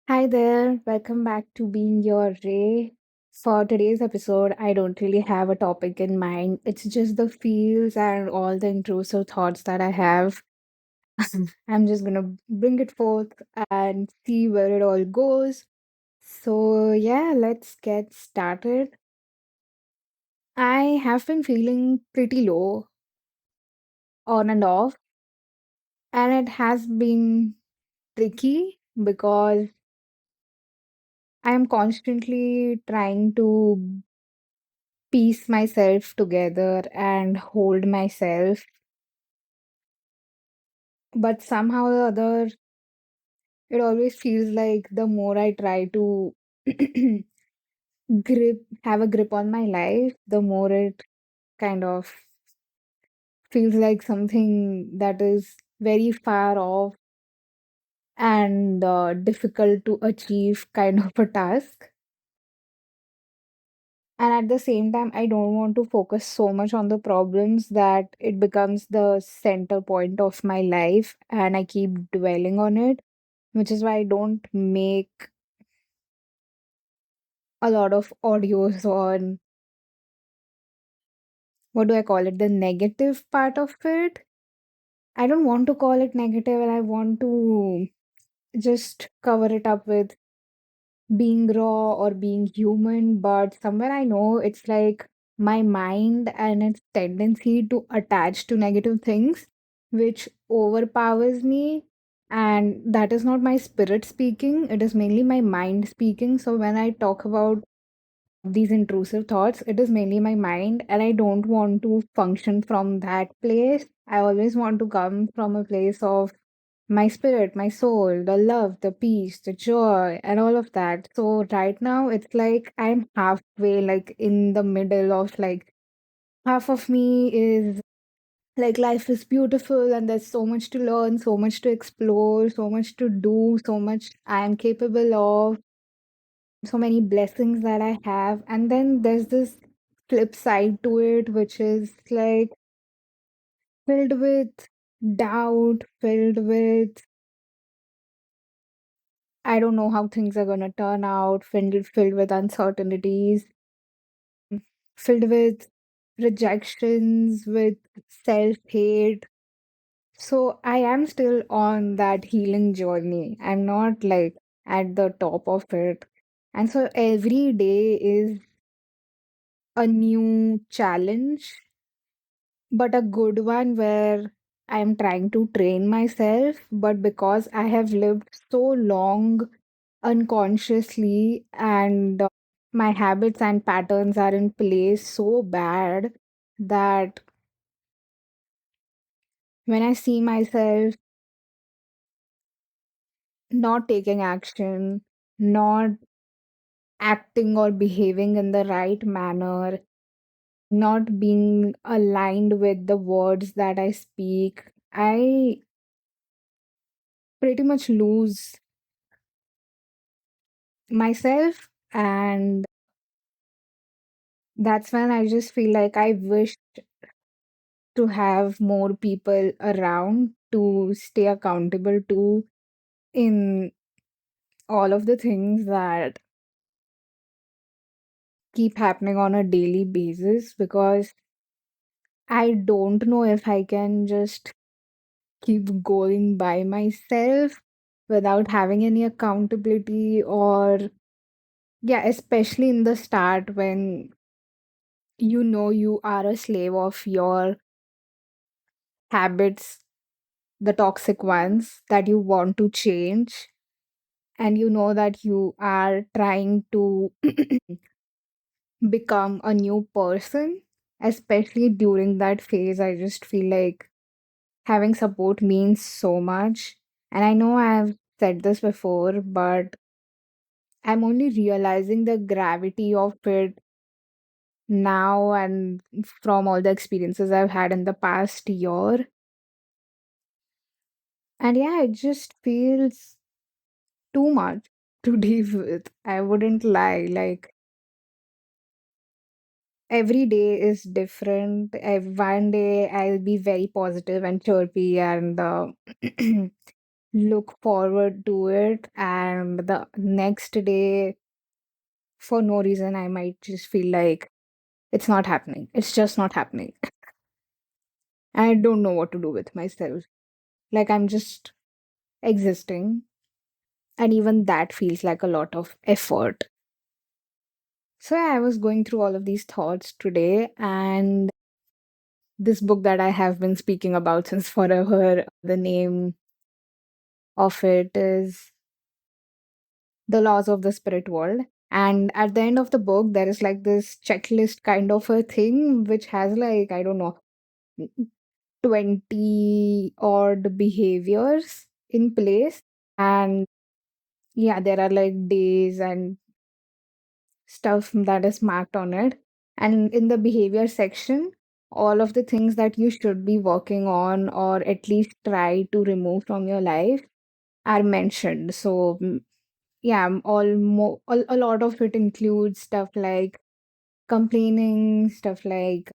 Hi there, welcome back to Being Your Ray. For today's episode, I don't really have a topic in mind. It's just the feels and all the intrusive thoughts that I have. I'm just gonna bring it forth and see where it all goes. So, yeah, let's get started. I have been feeling pretty low on and off, and it has been tricky because I am constantly trying to piece myself together and hold myself. But somehow or other, it always feels like the more I try to have a grip on my life, the more it kind of feels like something that is very far off and difficult to achieve kind of a task. And at the same time, I don't want to focus so much on the problems that it becomes the center point of my life and I keep dwelling on it, which is why I don't make a lot of audios on what do I call it, the negative part of it. I don't want to call it negative and I want to just cover it up with being raw or being human, but somewhere I know it's like my mind and its tendency to attach to negative things, which overpowers me. And that is not my spirit speaking, it is mainly my mind speaking. So when I talk about these intrusive thoughts, it is mainly my mind, and I don't want to function from that place. I always want to come from a place of my spirit, my soul, the love, the peace, the joy, and all of that. So right now, it's like I'm halfway, like in the middle of like half of me is like life is beautiful and there's so much to learn, so much to explore, so much to do, so much I am capable of, so many blessings that I have. And then there's this flip side to it, which is like filled with doubt, filled with I don't know how things are gonna turn out, filled with uncertainties, filled with rejections, with self-hate. So I am still on that healing journey. I'm not like at the top of it. And so every day is a new challenge, but a good one where I'm trying to train myself. But because I have lived so long unconsciously and my habits and patterns are in place so bad that when I see myself not taking action, not acting or behaving in the right manner, not being aligned with the words that I speak, I pretty much lose myself. And that's when I just feel like I wish to have more people around to stay accountable to in all of the things that keep happening on a daily basis, because I don't know if I can just keep going by myself without having any accountability. Or yeah, especially in the start when you know you are a slave of your habits, the toxic ones that you want to change, and you know that you are trying to become a new person. Especially during that phase, I just feel like having support means so much. And I know I've said this before, but I'm only realizing the gravity of it now, and from all the experiences I've had in the past year. And yeah, it just feels too much to deal with. I wouldn't lie. Like every day is different. One day I'll be very positive and chirpy and look forward to it, and the next day, for no reason, I might just feel like it's not happening. It's just not happening. I don't know what to do with myself. Like I'm just existing, and even that feels like a lot of effort. So yeah, I was going through all of these thoughts today, and this book that I have been speaking about since forever, the name of it is The Laws of the Spirit World. And at the end of the book, there is like this checklist kind of a thing, which has like, I don't know, 20 odd behaviors in place. And yeah, there are like days and stuff that is marked on it. And in the behavior section, all of the things that you should be working on or at least try to remove from your life are mentioned. So, yeah, a lot of it includes stuff like complaining, stuff like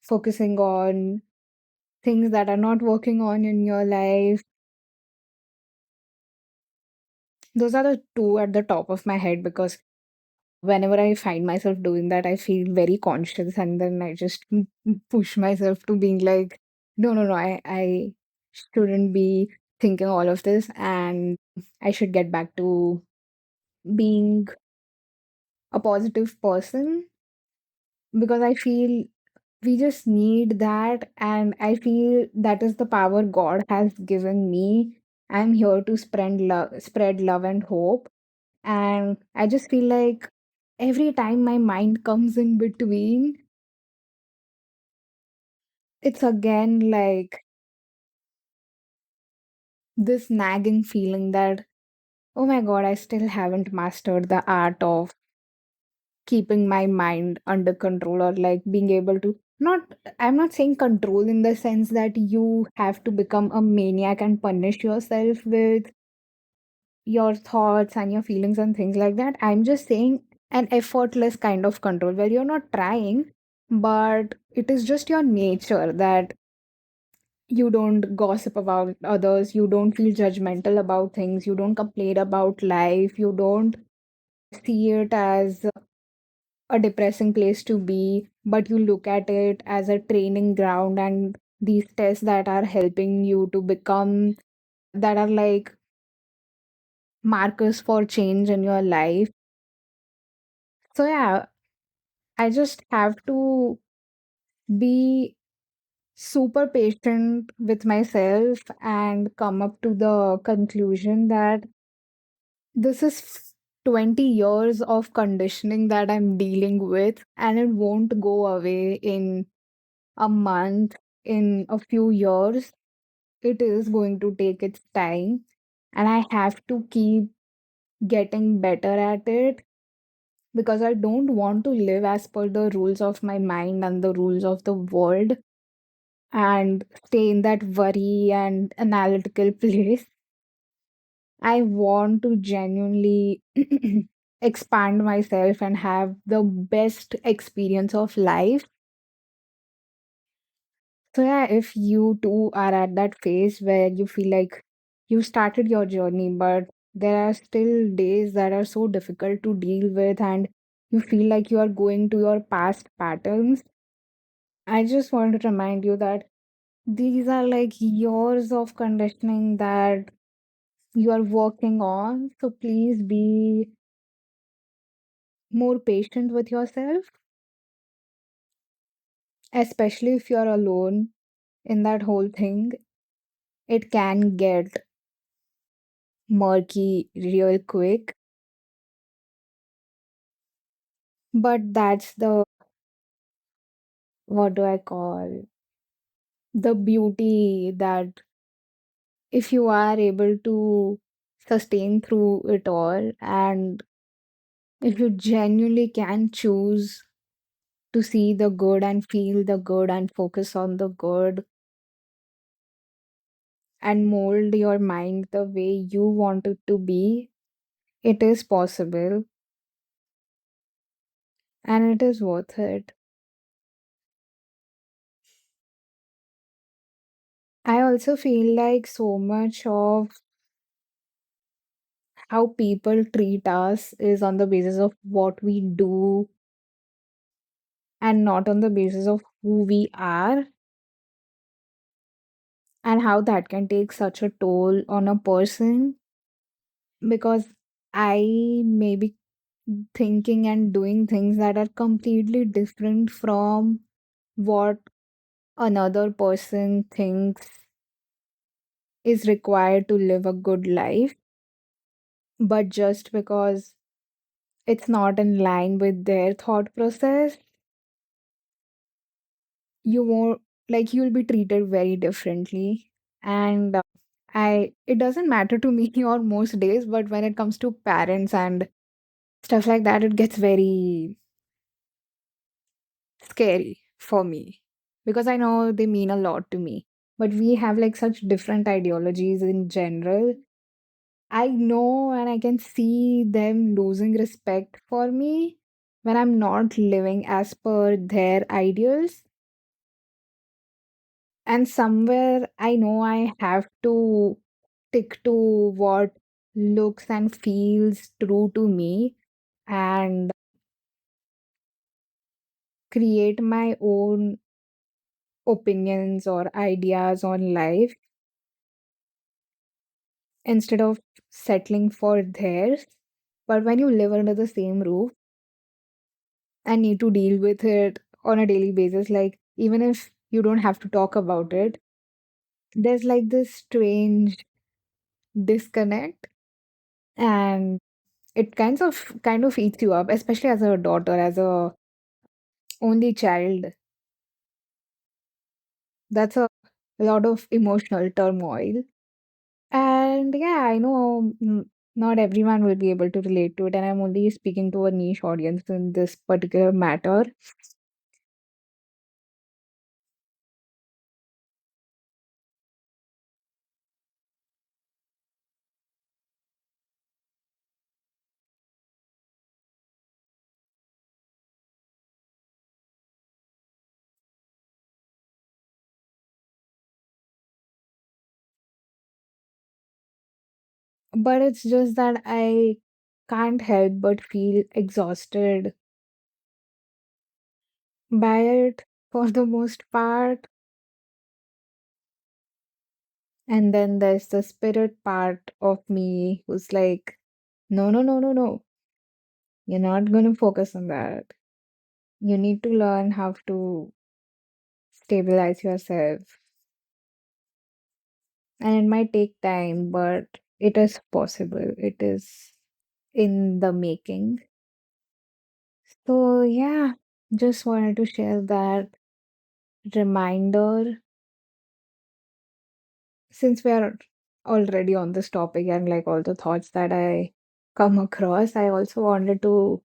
focusing on things that are not working on in your life. Those are the two at the top of my head because whenever I find myself doing that, I feel very conscious, and then I just push myself to being like, no, no, no, I shouldn't be thinking all of this, and I should get back to being a positive person because I feel we just need that, and I feel that is the power God has given me. I'm here to spread love and hope. And I just feel like every time my mind comes in between, it's again like this nagging feeling that, oh my God, I still haven't mastered the art of keeping my mind under control or like being able to not, I'm not saying control in the sense that you have to become a maniac and punish yourself with your thoughts and your feelings and things like that. I'm just saying an effortless kind of control where you're not trying, but it is just your nature that you don't gossip about others, you don't feel judgmental about things, you don't complain about life, you don't see it as a depressing place to be, but you look at it as a training ground and these tests that are helping you to become, that are like markers for change in your life. So yeah, I just have to be super patient with myself and come up to the conclusion that this is 20 years of conditioning that I'm dealing with, and it won't go away in a month, in a few years. It is going to take its time, and I have to keep getting better at it because I don't want to live as per the rules of my mind and the rules of the world and stay in that worry and analytical place. I want to genuinely expand myself and have the best experience of life. So, yeah, if you too are at that phase where you feel like you started your journey, but there are still days that are so difficult to deal with, and you feel like you are going to your past patterns, I just want to remind you that these are like years of conditioning that you are working on. So, please be more patient with yourself, especially if you're alone in that whole thing. It can get murky real quick, but that's the, what do I call, the beauty that if you are able to sustain through it all, and if you genuinely can choose to see the good and feel the good and focus on the good and mold your mind the way you want it to be, it is possible and it is worth it. I also feel like so much of how people treat us is on the basis of what we do and not on the basis of who we are, and how that can take such a toll on a person. Because I may be thinking and doing things that are completely different from what another person thinks is required to live a good life. But just because it's not in line with their thought process, you won't, like, you'll be treated very differently. And I it doesn't matter to me on most days, but when it comes to parents and stuff like that, it gets very scary for me, because I know they mean a lot to me. But we have like such different ideologies in general. I know and I can see them losing respect for me when I'm not living as per their ideals. And somewhere I know I have to stick to what looks and feels true to me, and create my own opinions or ideas on life instead of settling for theirs. But when you live under the same roof and need to deal with it on a daily basis, like even if you don't have to talk about it, there's like this strange disconnect, and it kind of eats you up, especially as a daughter, as a only child. That's a lot of emotional turmoil. And yeah, I know not everyone will be able to relate to it, and I'm only speaking to a niche audience in this particular matter. But it's just that I can't help but feel exhausted by it for the most part. And then there's the spirit part of me who's like, no, no, no, no, no. You're not going to focus on that. You need to learn how to stabilize yourself. And it might take time, but it is possible. It is in the making. So, yeah, just wanted to share that reminder since we are already on this topic and like all the thoughts that I come across. I also wanted to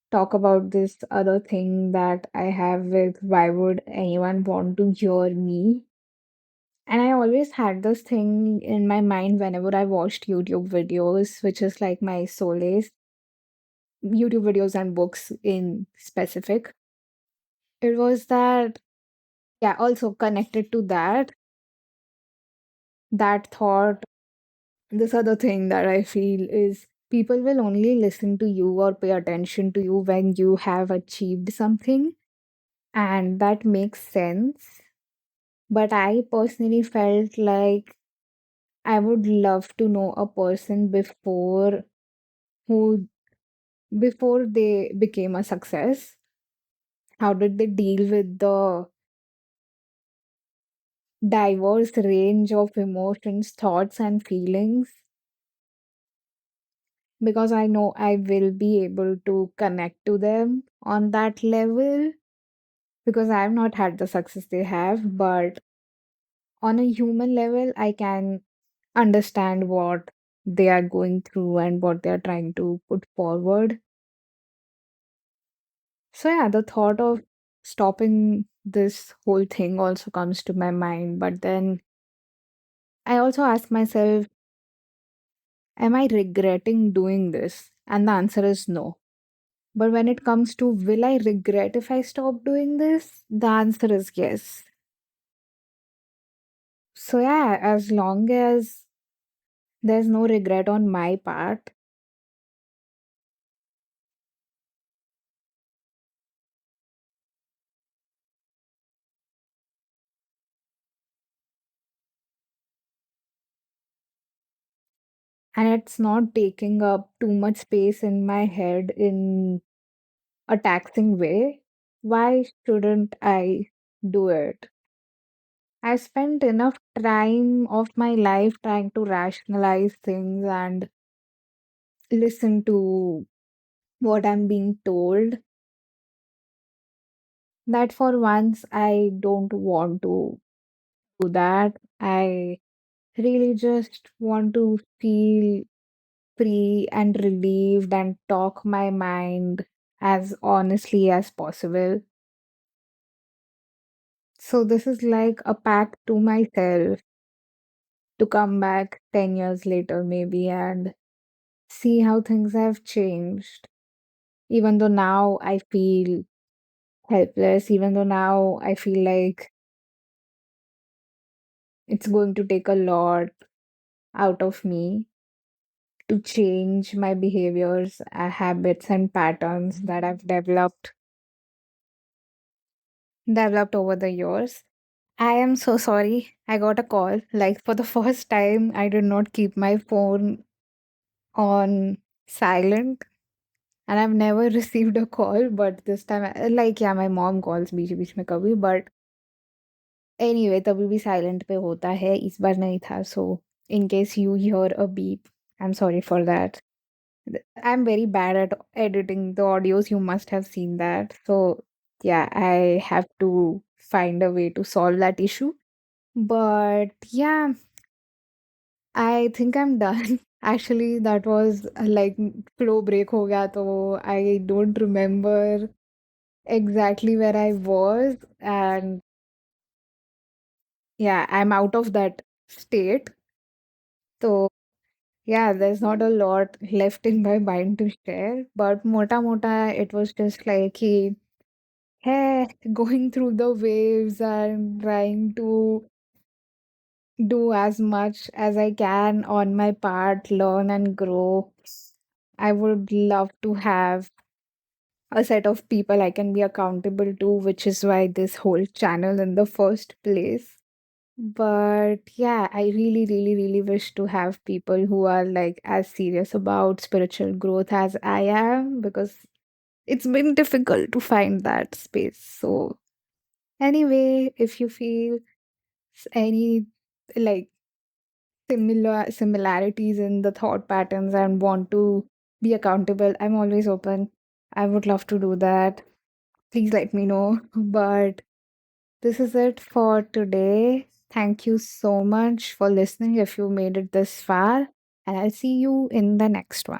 talk about this other thing that I have with why would anyone want to hear me? And I always had this thing in my mind whenever I watched YouTube videos, which is like my solace, YouTube videos and books in specific. It was that, yeah, also connected to that thought, this other thing that I feel is people will only listen to you or pay attention to you when you have achieved something. And that makes sense. But I personally felt like I would love to know a person who before they became a success. How did they deal with the diverse range of emotions, thoughts, and feelings? Because I know I will be able to connect to them on that level because I've not had the success they have, but on a human level, I can understand what they are going through and what they are trying to put forward. So, yeah, the thought of stopping this whole thing also comes to my mind. But then I also ask myself, am I regretting doing this? And the answer is no. But when it comes to will I regret if I stop doing this? The answer is yes. So, yeah, as long as There's no regret on my part. And it's not taking up too much space in my head in a taxing way. Why shouldn't I do it? I spent enough time of my life trying to rationalize things and listen to what I'm being told, that for once I don't want to do that. I really just want to feel free and relieved and talk my mind as honestly as possible. So, this is like a pact to myself to come back 10 years later, maybe, and see how things have changed. Even though now I feel helpless, even though now I feel like it's going to take a lot out of me to change my behaviors, habits, and patterns that I've developed over the years. I am so sorry. I got a call. Like for the first time, I did not keep my phone on silent, and I've never received a call. But this time, like yeah, my mom calls बीच बीच में कभी, but anyway, तभी भी silent पे होता है. इस बार नहीं था. So in case you hear a beep, I'm sorry for that. I'm very bad at editing the audios. You must have seen that. So yeah, I have to find a way to solve that issue. But yeah, I think I'm done. Actually, that was like flow break ho gaya, so I don't remember exactly where I was. And yeah, I'm out of that state. So yeah, there's not a lot left in my mind to share. But mota mota, it was just like hey, going through the waves and trying to do as much as I can on my part, learn and grow. I would love to have a set of people I can be accountable to, which is why this whole channel in the first place. But yeah, I really, really, really wish to have people who are like as serious about spiritual growth as I am, because it's been difficult to find that space. So, anyway, if you feel any like similarities in the thought patterns and want to be accountable, I'm always open. I would love to do that. Please let me know. But this is it for today. Thank you so much for listening if you made it this far, and I'll see you in the next one.